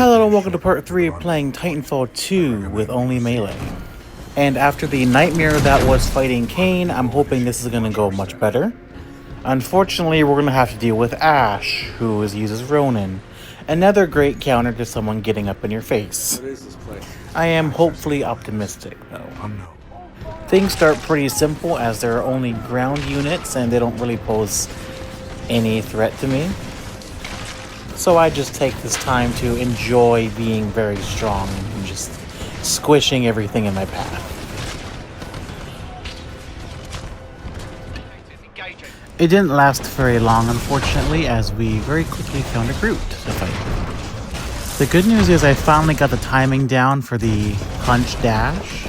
Hello and welcome to part 3 of playing Titanfall 2 with only melee. And after the nightmare that was fighting Kane, I'm hoping this is going to go much better. Unfortunately, we're going to have to deal with Ash, who uses Ronin. Another great counter to someone getting up in your face. What is this place? I am hopefully optimistic, though. Things start pretty simple as there are only ground units and they don't really pose any threat to me. So I just take this time to enjoy being very strong and just squishing everything in my path. It didn't last very long, unfortunately, as we very quickly found a Groot to fight. The good news is I finally got the timing down for the punch dash.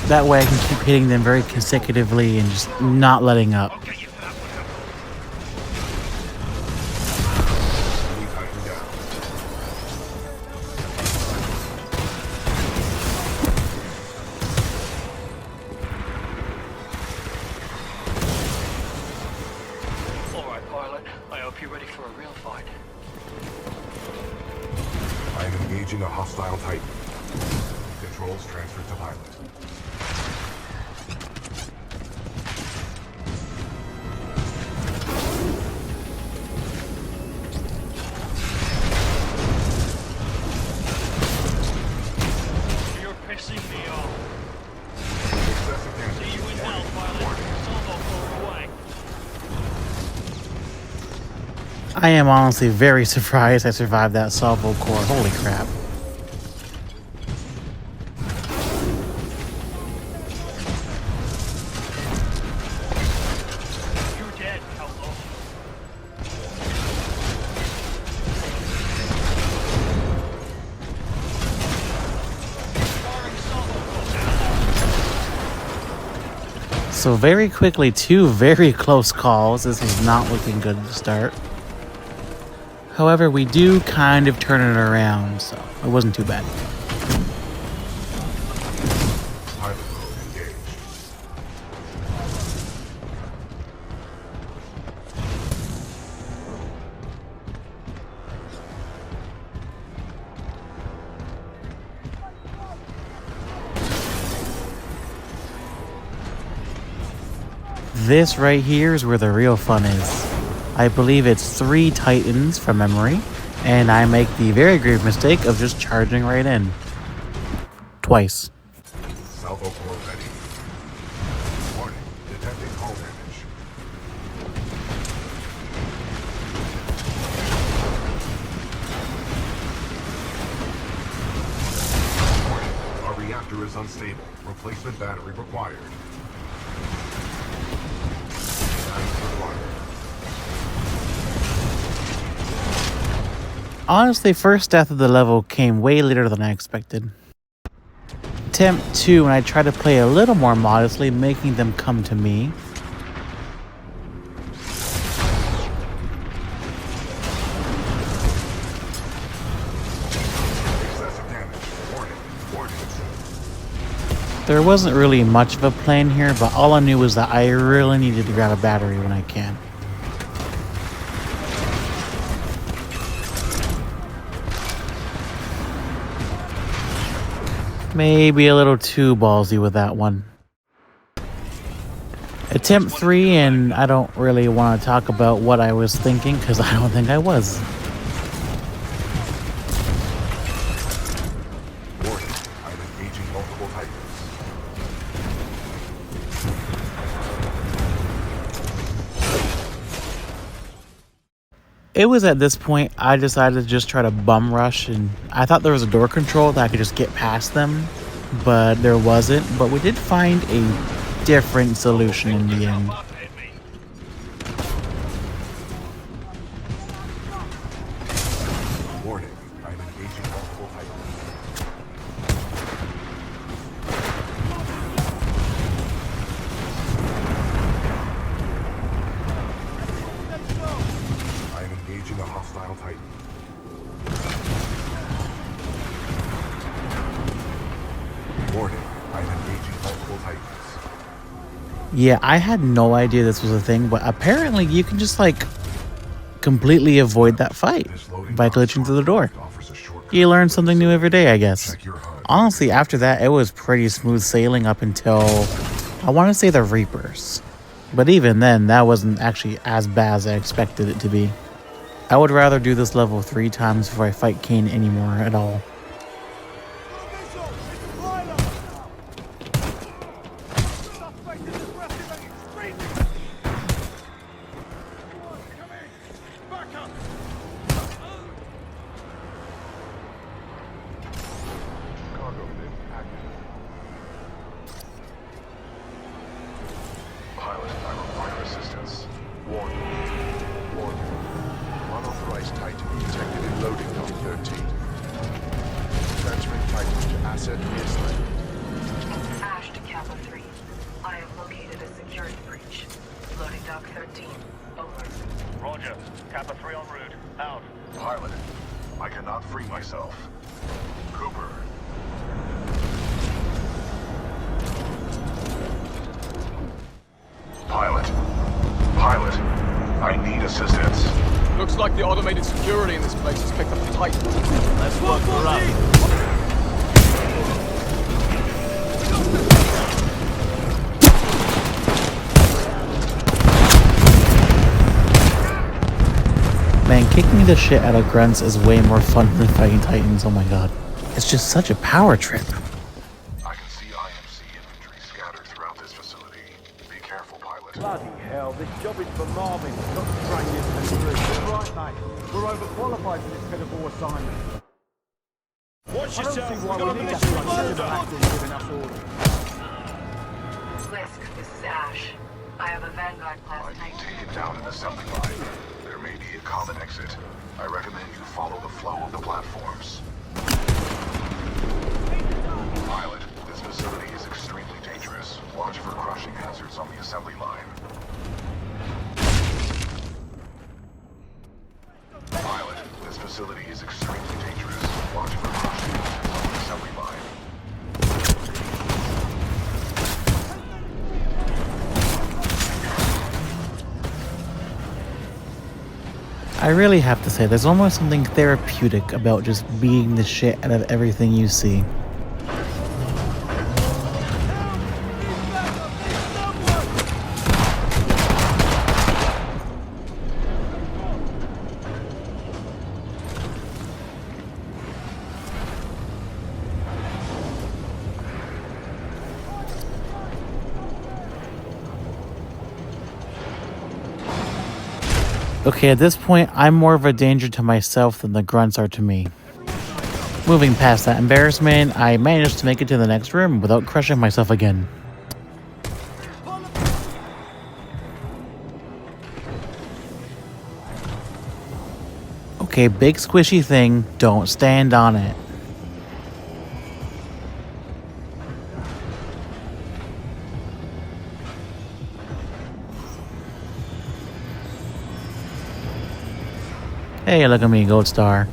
That way I can keep hitting them very consecutively and just not letting up. I am engaging a hostile Titan. Controls transferred to pilot. You're pissing me off. See you in hell, pilot. Salvo away. I am honestly very surprised I survived that salvo core. Holy crap. You're dead, outlaw. So very quickly, two very close calls. This is not looking good to start. However, we do kind of turn it around, so it wasn't too bad. Pilot mode engaged. This right here is where the real fun is. I believe it's 3 Titans from memory, and I make the very grave mistake of just charging right in. Twice. Salvo core ready. Warning, detecting hull damage. Warning, our reactor is unstable. Replacement battery required. Honestly, first death of the level came way later than I expected. Attempt 2, when I try to play a little more modestly, making them come to me. Excessive damage. Warning. There wasn't really much of a plan here, but all I knew was that I really needed to grab a battery when I can. Maybe a little too ballsy with that one. Attempt 3, and I don't really want to talk about what I was thinking, because I don't think I was. Warning, I'm engaging multiple Titans. It was at this point I decided to just try to bum rush, and I thought there was a door control that I could just get past them, but there wasn't. But we did find a different solution in the end. Warning, I'm engaging multiple Titans. I am engaging a hostile Titan. Warning, I'm engaging multiple Titans. Yeah, I had no idea this was a thing, but apparently you can just like completely avoid that fight by glitching through the door. Offers a short You learn something new every day, I guess. Check your HUD. Honestly, after that, it was pretty smooth sailing up until, I want to say, the Reapers. But even then, that wasn't actually as bad as I expected it to be. I would rather do this level 3 times before I fight Kane anymore at all. Cargo lift active. Pilot, I require assistance. Warning. Warning. Unauthorized Titan detected in loading dock 13. Transferring Titan to asset reassignment. Ash to Kappa 3. I have located a security breach. Loading dock 13. Over. Roger. Kappa 3 en route. Out. Pilot, I cannot free myself. Cooper. Pilot. Pilot, I need assistance. Looks like the automated security in this place has picked up the Titan. Let's look her up. Man, kicking the shit out of grunts is way more fun than fighting Titans, oh my god. It's just such a power trip. I can see IMC infantry scattered throughout this facility. Be careful, pilot. Bloody hell, this job is for Marvin, not to train this through. Right, mate. We're overqualified for this kind of war assignment. Watch I don't yourself. see why We've got we a need that mission bloke loaded to up. back in giving us orders. Lisk, this is Ash. I have a Vanguard I class need Titan. taken down an assembly line. There may be a common exit. I recommend you follow the flow of the platforms. Pilot, this facility is extremely dangerous. Watch for crushing hazards on the assembly line. Pilot, this facility is extremely dangerous. Watch for crushing hazards on the assembly line. I really have to say, there's almost something therapeutic about just beating the shit out of everything you see. Okay, at this point, I'm more of a danger to myself than the grunts are to me. Moving past that embarrassment, I managed to make it to the next room without crushing myself again. Okay, big squishy thing, don't stand on it. Hey, look at me, gold star.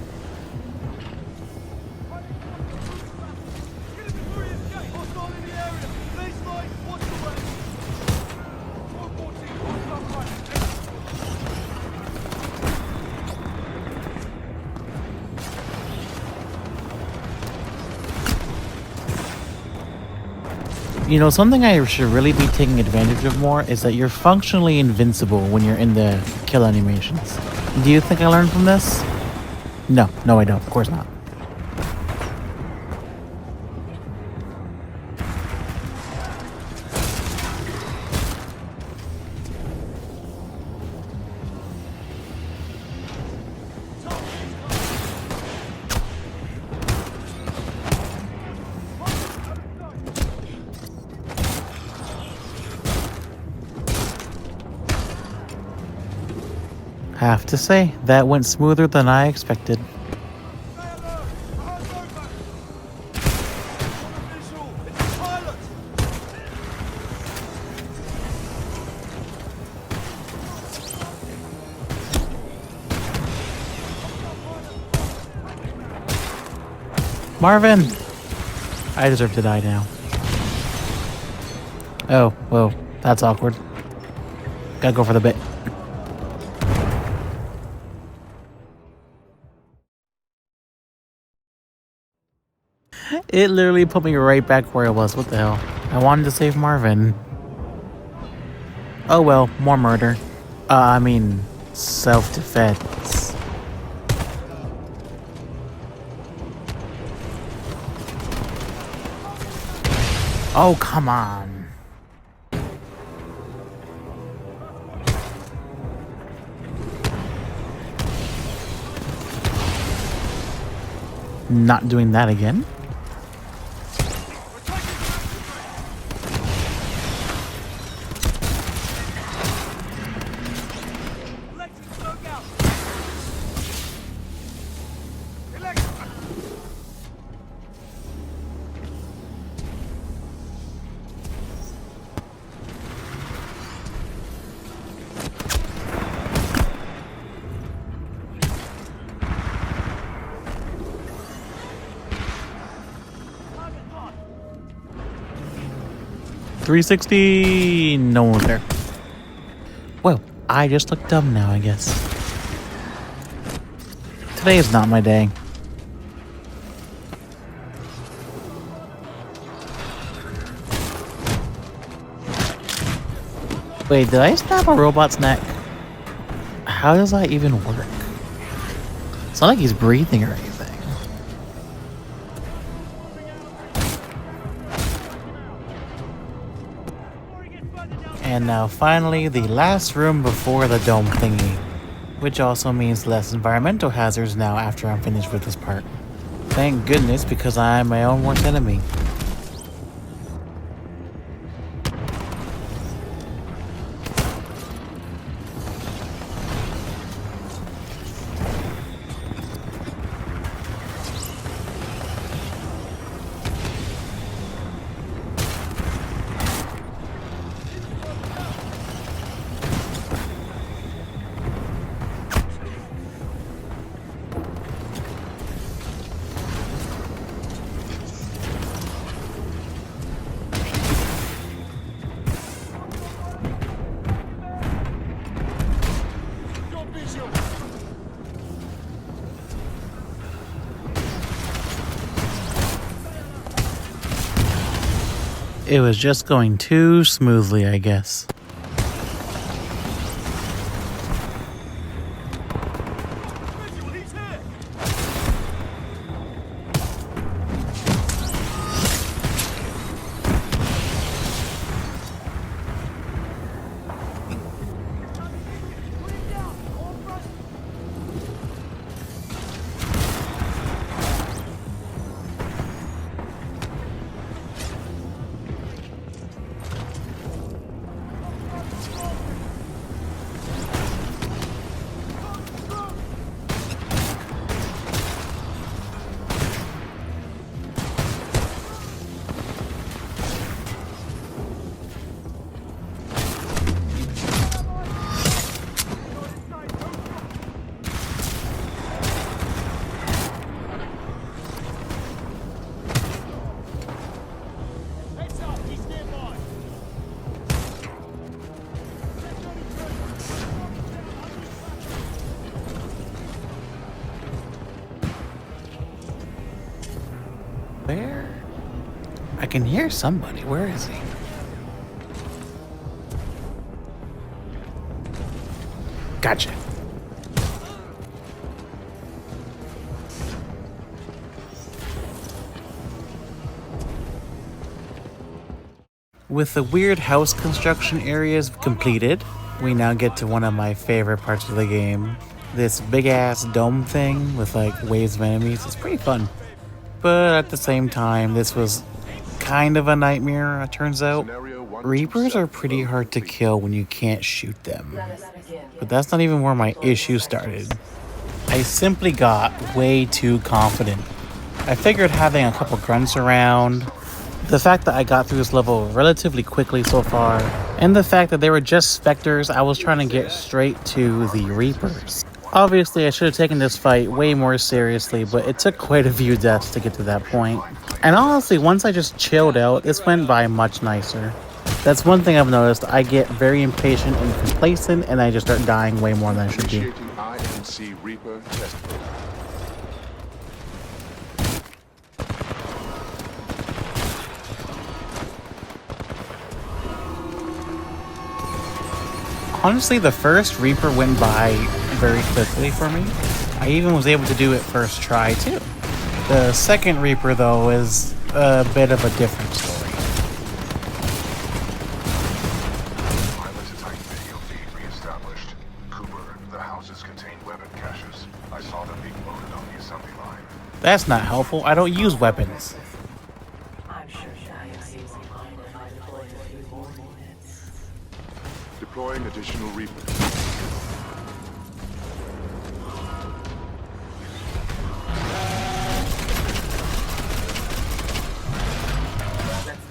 You know, something I should really be taking advantage of more is that you're functionally invincible when you're in the kill animations. Do you think I learned from this? No, I don't. Of course not. Have to say, that went smoother than I expected. Marvin! I deserve to die now. Oh, whoa, that's awkward. Gotta go for the bit. It literally put me right back where I was. What the hell? I wanted to save Marvin. Oh well, more murder. I mean, self-defense. Oh, come on. Not doing that again. .360. No one there. Well, I just look dumb now, I guess. Today is not my day. Wait, did I snap a robot's neck? How does that even work? It's not like he's breathing or anything. And now finally, the last room before the dome thingy. Which also means less environmental hazards now after I'm finished with this part. Thank goodness, because I'm my own worst enemy. It was just going too smoothly, I guess. Where? I can hear somebody. Where is he? Gotcha. With the weird house construction areas completed, we now get to one of my favorite parts of the game. This big ass dome thing with like waves of enemies. It's pretty fun. But at the same time, this was kind of a nightmare, it turns out. Reapers are pretty hard to kill when you can't shoot them. But that's not even where my issue started. I simply got way too confident. I figured having a couple grunts around, the fact that I got through this level relatively quickly so far, and the fact that they were just specters, I was trying to get straight to the Reapers. Obviously, I should have taken this fight way more seriously, but it took quite a few deaths to get to that point. And honestly, once I just chilled out, this went by much nicer. That's one thing I've noticed. I get very impatient and complacent, and I just start dying way more than I should be. Honestly, the first Reaper went by very quickly for me. I even was able to do it first try too. The second Reaper though is a bit of a different story. Pilot to Titan video feed reestablished. Cooper, the houses contain weapon caches. I saw them being loaded on the assembly line. That's not helpful. I don't use weapons. I'm sure IFC will find if I deploy a few more units. Deploying additional Reapers.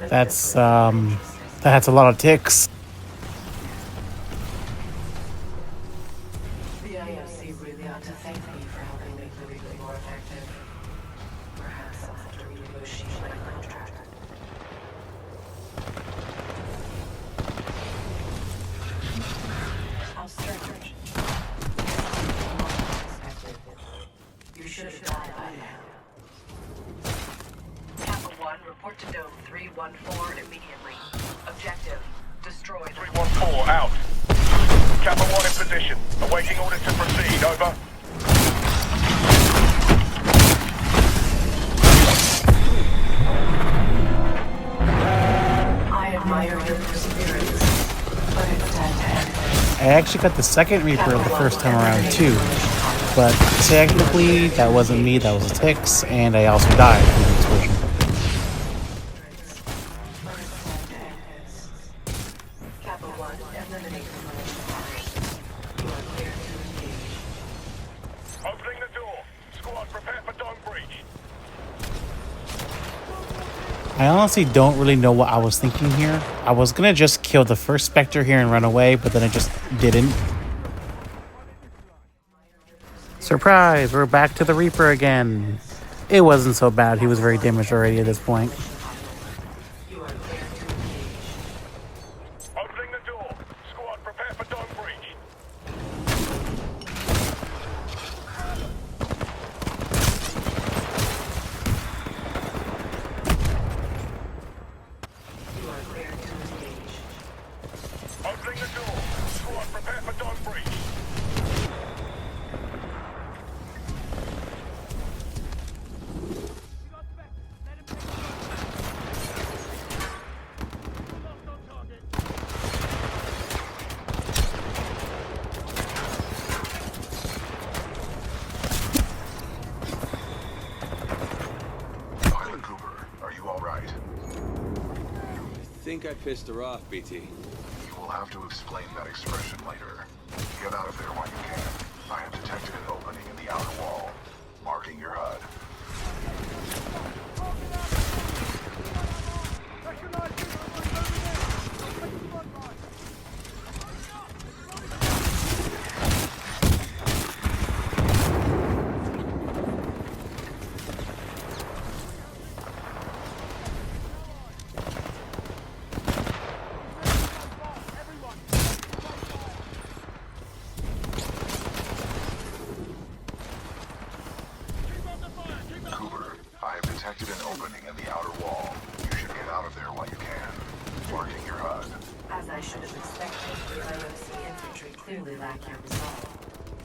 That's a lot of ticks. The IFC really ought to thank me for helping make the Reaper more effective. Perhaps I'll have to renegotiate my contract. I'll search. You should have died by now. Kappa 1, report to Dome 314 immediately. Objective, destroy the 314 out. Kappa 1 in position. Awaiting orders to proceed. Over. I admire your perseverance, but it's time to end. I actually got the second Reaper the first time around too, but technically that wasn't me, that was the ticks, and I also died in the explosion. Kappa 1, eliminate the militia fires. You are clear to engage. Opening the door. Squad, prepare for dome breach. I honestly don't really know what I was thinking here. I was gonna just kill the first Spectre here and run away, but then I just didn't. Surprise! We're back to the Reaper again. It wasn't so bad. He was very damaged already at this point. You are clear to engage. Opening the door. Squad, prepare for dome breach. You are clear to engage. Opening the door. Squad, prepare for dome breach. Pilot Cooper, are you all right? I think I pissed her off, BT. You will have to explain that expression later. Get out of there while you can. I have detected an opening in the outer wall, marking your HUD. Cooper, I have detected an opening in the outer wall. You should get out of there while you can. Marking your HUD. As I should have expected, the IOC infantry clearly lack your resolve.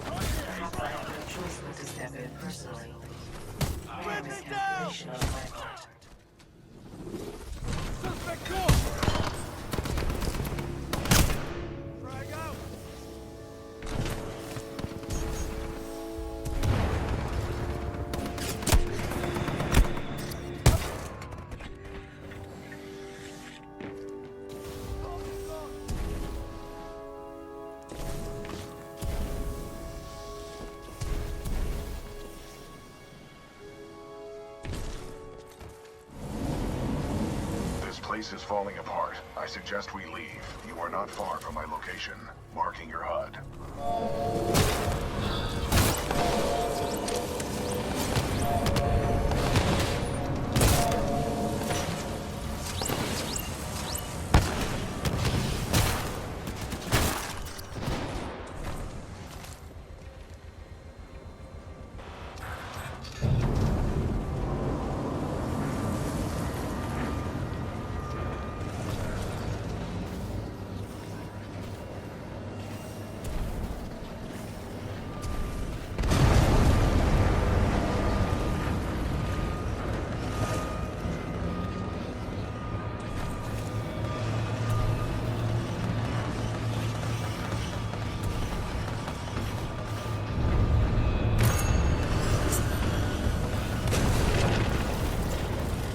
Perhaps I have no choice but to step in personally. A miscalculation on my part. Suspect gone! Frag out! This place is falling apart. I suggest we leave. You are not far from my location. Marking your HUD.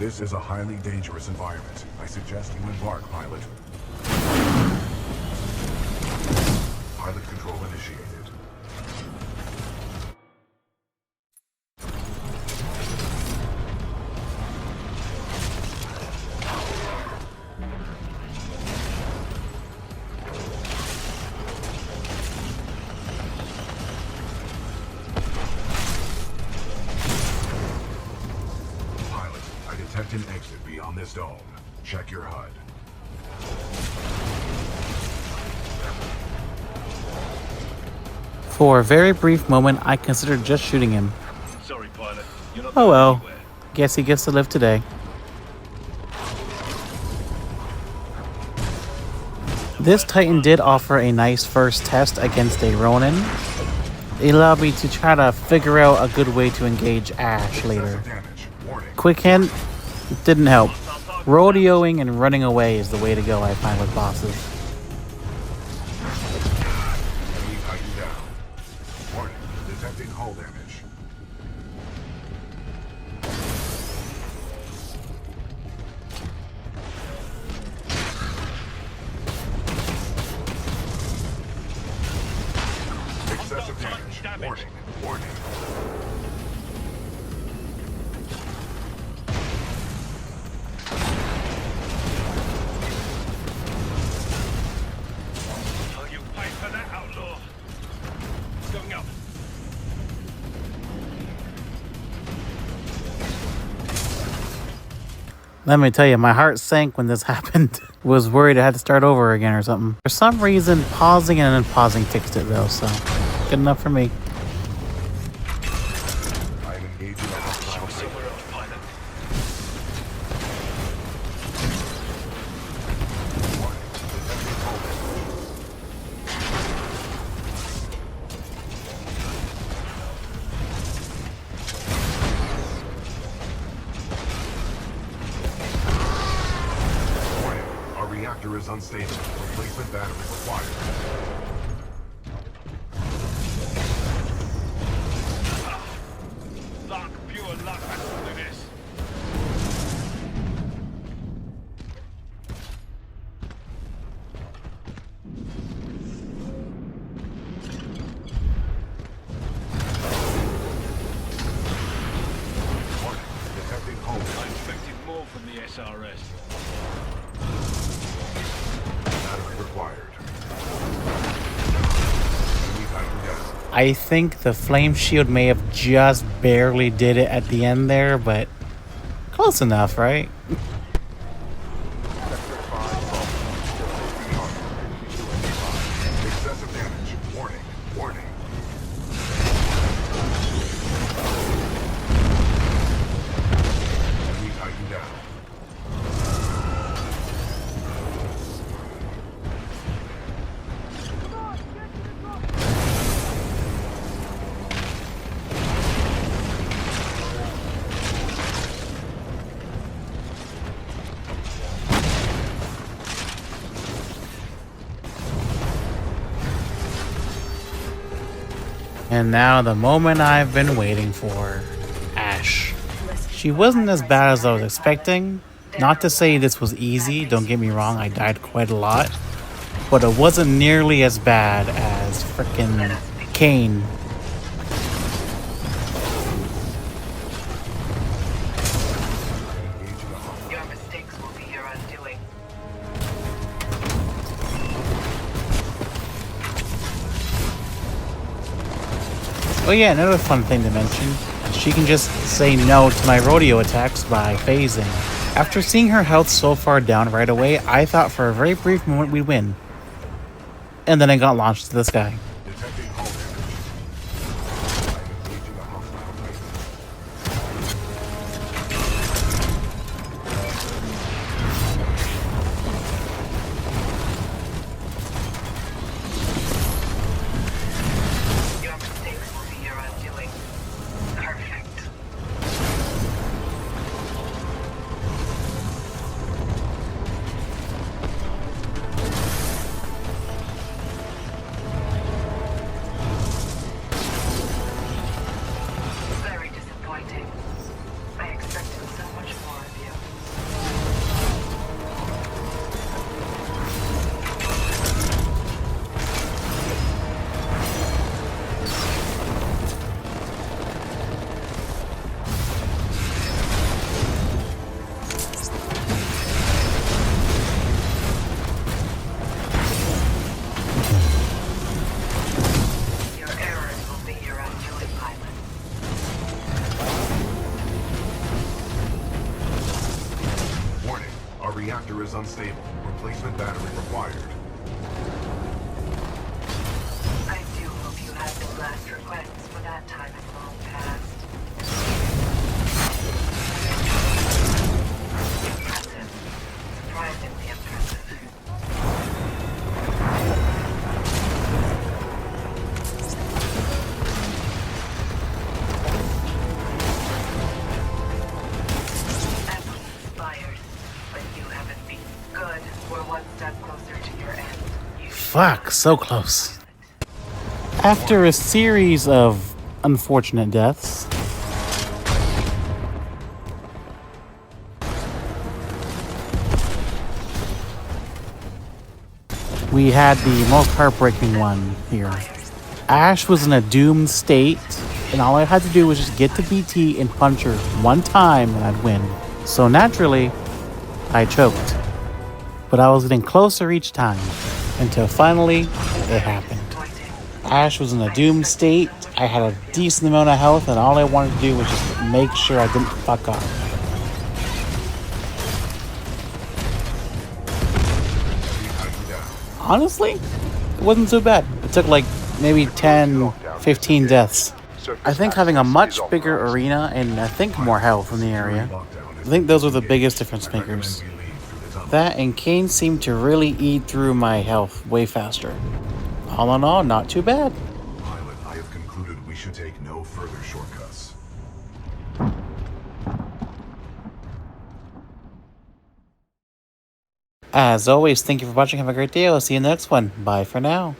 This is a highly dangerous environment. I suggest you embark, pilot. Pilot control initiated. Pilot, I detect an exit beyond this dome. Check your HUD. For a very brief moment, I considered just shooting him. Sorry, pilot. You're not Oh going well. anywhere. Guess he gets to live today. This Titan did offer a nice first test against a Ronin. It allowed me to try to figure out a good way to engage Ash later. Excessive damage. Warning. Quick hint, didn't help. Rodeoing and running away is the way to go, I find, with bosses. Enemy Titan down. Warning. Detecting hull damage. Excessive damage. Warning. Warning. Oh, you pay for that, outlaw. Going up. Let me tell you, my heart sank when this happened. Was worried I had to start over again or something. For some reason, pausing and unpausing fixed it though, so good enough for me. I am engaging a hostile Titan. Somewhere else, pilot. Warning. Detecting hull damage. Warning. Our reactor is unstable. Replacement battery required. Luck, pure luck has to do this. Warning. Detecting hull I damage. expected more from the SRS. Battery required. Enemy Titan down. I think the flame shield may have just barely did it at the end there, but close enough, right? Excessive damage. Warning. Warning. Enemy Titan down. And now the moment I've been waiting for. Ash. She wasn't as bad as I was expecting. Not to say this was easy, don't get me wrong, I died quite a lot. But it wasn't nearly as bad as frickin' Kane. Engaging a hostile. Your mistakes will be your undoing. Oh yeah, another fun thing to mention. She can just say no to my rodeo attacks by phasing. After seeing her health so far down right away, I thought for a very brief moment we'd win. And then I got launched to the sky. Detecting hull damage. I am engaging a hostile Titan. Your mistakes will be your undoing. Perfect. Reactor is unstable. Replacement battery required. I do hope you have no last requests for that time in long past. Impressive. Surprisingly impressive. Inspired, but you haven't been good. We're one step closer to your end. You Fuck, so close. After a series of unfortunate deaths, we had the most heartbreaking one here. Ash was in a doomed state, and all I had to do was just get to BT and punch her one time and I'd win. So naturally, I choked. But I was getting closer each time, until finally, it happened. Ash was in a doomed state, I had a decent amount of health, and all I wanted to do was just make sure I didn't fuck up. Honestly, it wasn't so bad. It took like maybe 10, 15 deaths. I think having a much bigger arena and I think more health in the area, I think those are the biggest difference makers. That and Kane seemed to really eat through my health way faster. All in all, not too bad. Pilot, I have concluded we should take no further shortcuts. As always, thank you for watching. Have a great day. I'll see you in the next one. Bye for now.